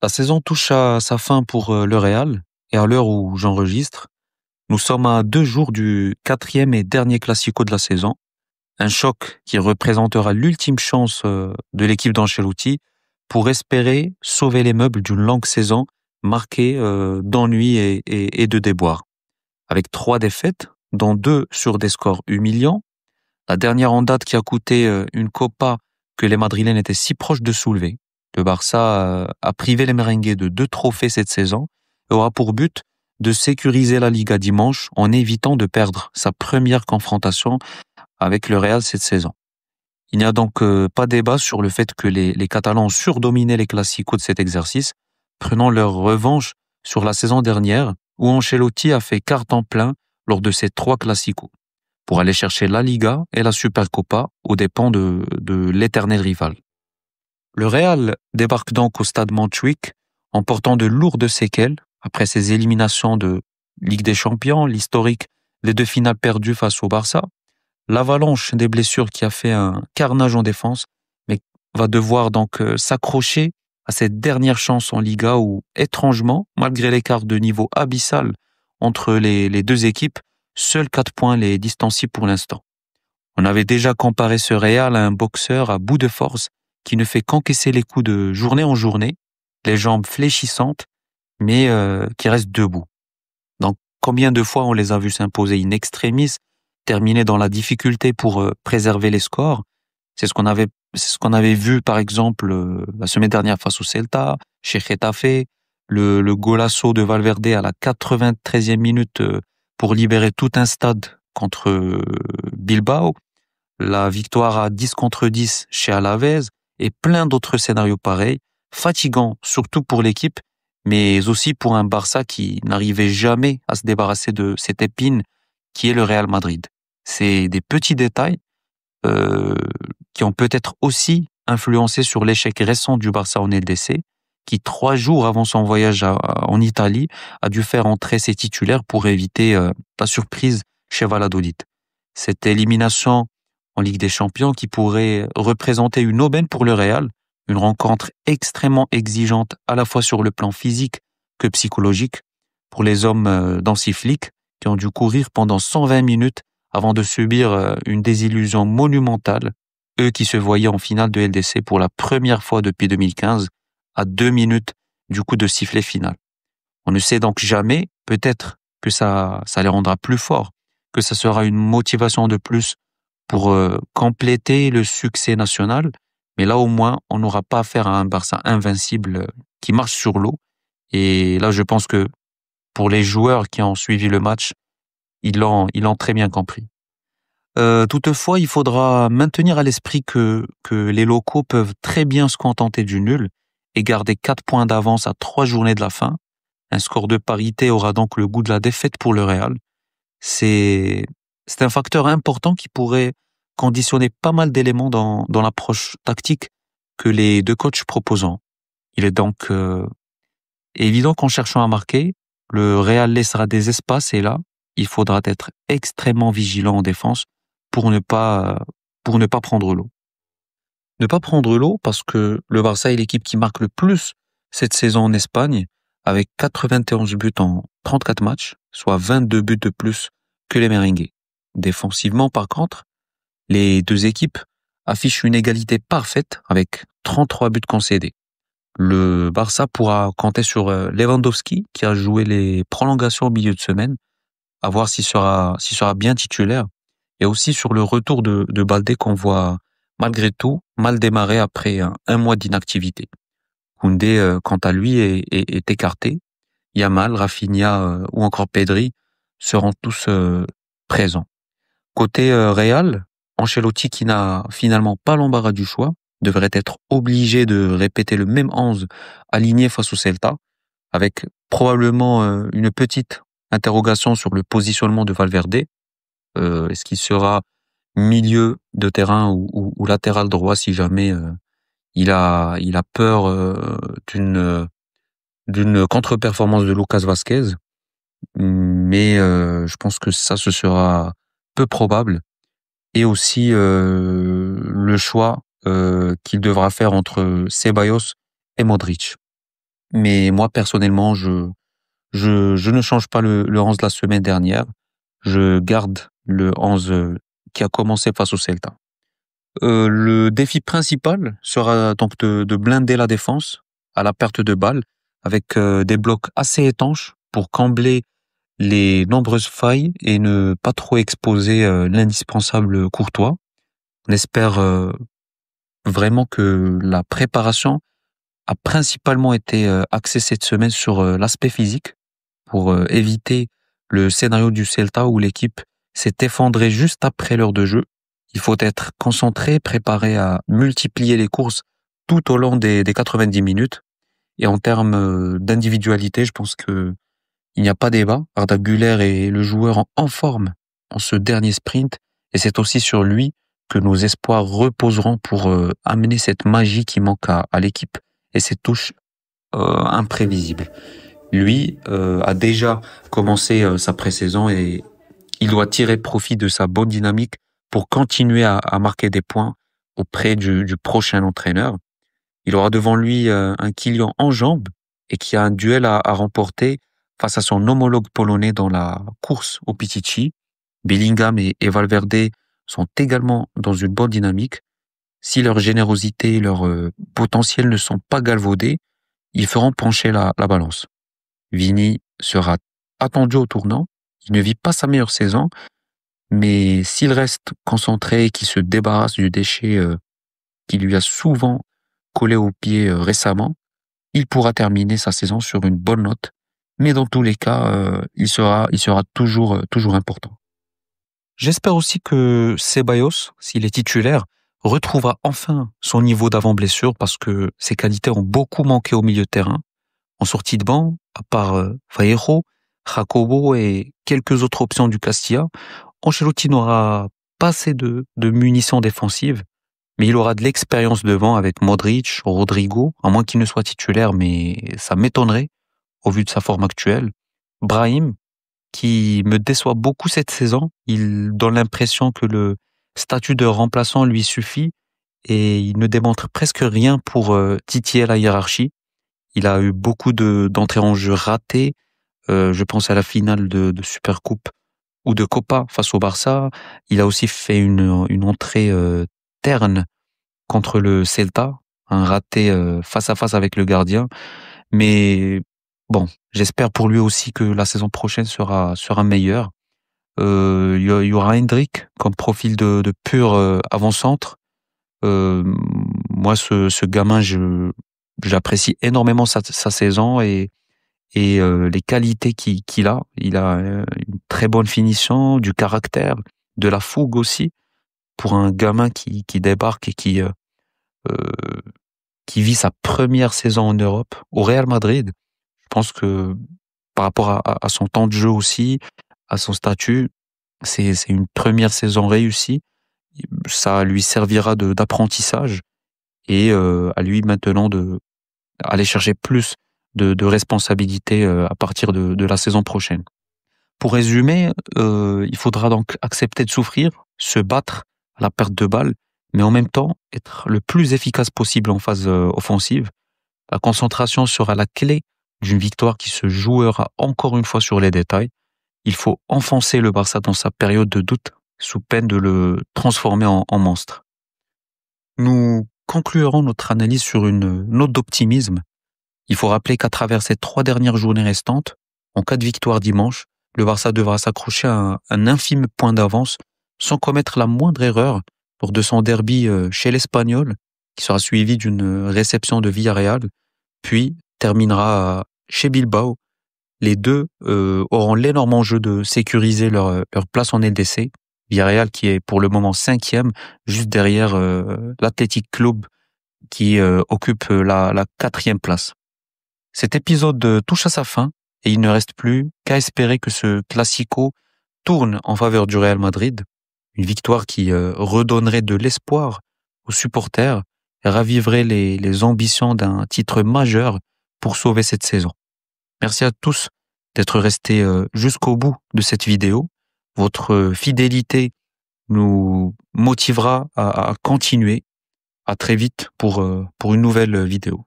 La saison touche à sa fin pour le Real et à l'heure où j'enregistre, nous sommes à 2 jours du quatrième et dernier Classico de la saison. Un choc qui représentera l'ultime chance de l'équipe d'Ancelotti pour espérer sauver les meubles d'une longue saison marquée d'ennuis et de déboires. Avec 3 défaites, dont 2 sur des scores humiliants, la dernière en date qui a coûté une Copa que les Madrilènes étaient si proches de soulever. Le Barça a privé les Merengues de 2 trophées cette saison et aura pour but de sécuriser la Liga dimanche en évitant de perdre sa première confrontation avec le Real cette saison. Il n'y a donc pas débat sur le fait que les Catalans ont surdominé les Classicos de cet exercice, prenant leur revanche sur la saison dernière où Ancelotti a fait carton plein lors de ces 3 Classicos pour aller chercher la Liga et la Supercopa aux dépens de l'éternel rival. Le Real débarque donc au stade Montjuic en portant de lourdes séquelles après ses éliminations de Ligue des Champions, l'historique, les 2 finales perdues face au Barça, l'avalanche des blessures qui a fait un carnage en défense, mais va devoir donc s'accrocher à cette dernière chance en Liga où, étrangement, malgré l'écart de niveau abyssal entre les 2 équipes, seuls 4 points les distancient pour l'instant. On avait déjà comparé ce Real à un boxeur à bout de force qui ne fait qu'encaisser les coups de journée en journée, les jambes fléchissantes, mais qui reste debout. Donc, combien de fois on les a vus s'imposer in extremis, terminer dans la difficulté pour préserver les scores. C'est ce qu'on avait vu, par exemple, la semaine dernière face au Celta, chez Getafe, le golasso de Valverde à la 93e minute pour libérer tout un stade contre Bilbao, la victoire à 10 contre 10 chez Alavés et plein d'autres scénarios pareils, fatigants surtout pour l'équipe, mais aussi pour un Barça qui n'arrivait jamais à se débarrasser de cette épine qui est le Real Madrid. C'est des petits détails qui ont peut-être aussi influencé sur l'échec récent du Barça en LDC, qui 3 jours avant son voyage en Italie a dû faire entrer ses titulaires pour éviter la surprise chez Valladolid. Cette élimination en Ligue des Champions qui pourrait représenter une aubaine pour le Real, une rencontre extrêmement exigeante à la fois sur le plan physique que psychologique pour les hommes d'Hansi Flick qui ont dû courir pendant 120 minutes avant de subir une désillusion monumentale, eux qui se voyaient en finale de LDC pour la première fois depuis 2015, à 2 minutes du coup de sifflet final. On ne sait donc jamais, peut-être que ça les rendra plus forts, que ça sera une motivation de plus pour compléter le succès national, mais là au moins on n'aura pas affaire à un Barça invincible qui marche sur l'eau. Et là je pense que pour les joueurs qui ont suivi le match, ils l'ont très bien compris. Toutefois, il faudra maintenir à l'esprit que les locaux peuvent très bien se contenter du nul et garder 4 points d'avance à 3 journées de la fin. Un score de parité aura donc le goût de la défaite pour le Real. C'est un facteur important qui pourrait conditionner pas mal d'éléments dans l'approche tactique que les 2 coachs proposeront. Il est donc évident qu'en cherchant à marquer, le Real laissera des espaces et là, il faudra être extrêmement vigilant en défense pour ne pas prendre l'eau. Ne pas prendre l'eau parce que le Barça est l'équipe qui marque le plus cette saison en Espagne avec 91 buts en 34 matchs, soit 22 buts de plus que les Merengues. Défensivement, par contre, les 2 équipes affichent une égalité parfaite avec 33 buts concédés. Le Barça pourra compter sur Lewandowski qui a joué les prolongations au milieu de semaine, à voir s'il sera bien titulaire, et aussi sur le retour de Baldé qu'on voit malgré tout mal démarrer après un mois d'inactivité. Koundé, quant à lui, est écarté. Yamal, Rafinha ou encore Pedri seront tous présents. Côté Real, Ancelotti, qui n'a finalement pas l'embarras du choix, devrait être obligé de répéter le même 11 aligné face au Celta, avec probablement une petite interrogation sur le positionnement de Valverde. Est-ce qu'il sera milieu de terrain ou latéral droit si jamais il a peur d'une contre-performance de Lucas Vazquez, mais je pense que ça ce sera peu probable, et aussi le choix qu'il devra faire entre Ceballos et Modric. Mais moi, personnellement, je ne change pas le 11 de la semaine dernière. Je garde le 11 qui a commencé face au Celta. Le défi principal sera donc de blinder la défense à la perte de balles avec des blocs assez étanches pour combler les nombreuses failles et ne pas trop exposer l'indispensable Courtois. On espère vraiment que la préparation a principalement été axée cette semaine sur l'aspect physique pour éviter le scénario du Celta où l'équipe s'est effondrée juste après l'heure de jeu. Il faut être concentré, préparé à multiplier les courses tout au long des 90 minutes. Et en termes d'individualité, je pense que il n'y a pas débat. Arda Güler est le joueur en forme en ce dernier sprint et c'est aussi sur lui que nos espoirs reposeront pour amener cette magie qui manque à l'équipe et cette touche imprévisible. Lui a déjà commencé sa pré-saison et il doit tirer profit de sa bonne dynamique pour continuer à marquer des points auprès du prochain entraîneur. Il aura devant lui un Kylian en jambes et qui a un duel à remporter face à son homologue polonais dans la course au Pichichi. Bellingham et Valverde sont également dans une bonne dynamique. Si leur générosité et leur potentiel ne sont pas galvaudés, ils feront pencher la balance. Vini sera attendu au tournant. Il ne vit pas sa meilleure saison, mais s'il reste concentré et qu'il se débarrasse du déchet qui lui a souvent collé au pied récemment, il pourra terminer sa saison sur une bonne note. Mais dans tous les cas, il sera toujours important. J'espère aussi que Ceballos, s'il est titulaire, retrouvera enfin son niveau d'avant-blessure parce que ses qualités ont beaucoup manqué au milieu de terrain. En sortie de banc, à part Vallejo, Jacobo et quelques autres options du Castilla, Ancelotti n'aura pas assez de munitions défensives, mais il aura de l'expérience devant avec Modric, Rodrigo, à moins qu'il ne soit titulaire, mais ça m'étonnerait au vu de sa forme actuelle. Brahim, qui me déçoit beaucoup cette saison, il donne l'impression que le statut de remplaçant lui suffit et il ne démontre presque rien pour titiller la hiérarchie. Il a eu beaucoup d'entrées en jeu ratées. Je pense à la finale de Supercoupe ou de Copa face au Barça. Il a aussi fait une entrée terne contre le Celta, un raté face à face avec le gardien. Mais bon, j'espère pour lui aussi que la saison prochaine sera meilleure. Il y aura Hendrik comme profil de pur avant-centre. Moi, ce gamin, j'apprécie énormément sa saison et les qualités qu'il a. Il a une très bonne finition, du caractère, de la fougue aussi pour un gamin qui débarque et qui vit sa première saison en Europe au Real Madrid. Je pense que par rapport à son temps de jeu aussi, à son statut, c'est une première saison réussie. Ça lui servira d'apprentissage et à lui maintenant de aller chercher plus de responsabilités à partir de la saison prochaine. Pour résumer, il faudra donc accepter de souffrir, se battre à la perte de balles, mais en même temps être le plus efficace possible en phase offensive. La concentration sera la clé d'une victoire qui se jouera encore une fois sur les détails. Il faut enfoncer le Barça dans sa période de doute sous peine de le transformer en monstre. Nous conclurons notre analyse sur une note d'optimisme. Il faut rappeler qu'à travers ces 3 dernières journées restantes, en cas de victoire dimanche, le Barça devra s'accrocher à un infime point d'avance sans commettre la moindre erreur lors de son derby chez l'Espagnol, qui sera suivi d'une réception de Villarreal, puis terminera chez Bilbao. Les deux auront l'énorme enjeu de sécuriser leur place en LDC. Villarreal qui est pour le moment 5e, juste derrière l'Athletic Club qui occupe la 4e place. Cet épisode touche à sa fin et il ne reste plus qu'à espérer que ce classico tourne en faveur du Real Madrid. Une victoire qui redonnerait de l'espoir aux supporters et raviverait les ambitions d'un titre majeur pour sauver cette saison. Merci à tous d'être restés jusqu'au bout de cette vidéo. Votre fidélité nous motivera à continuer. À très vite pour une nouvelle vidéo.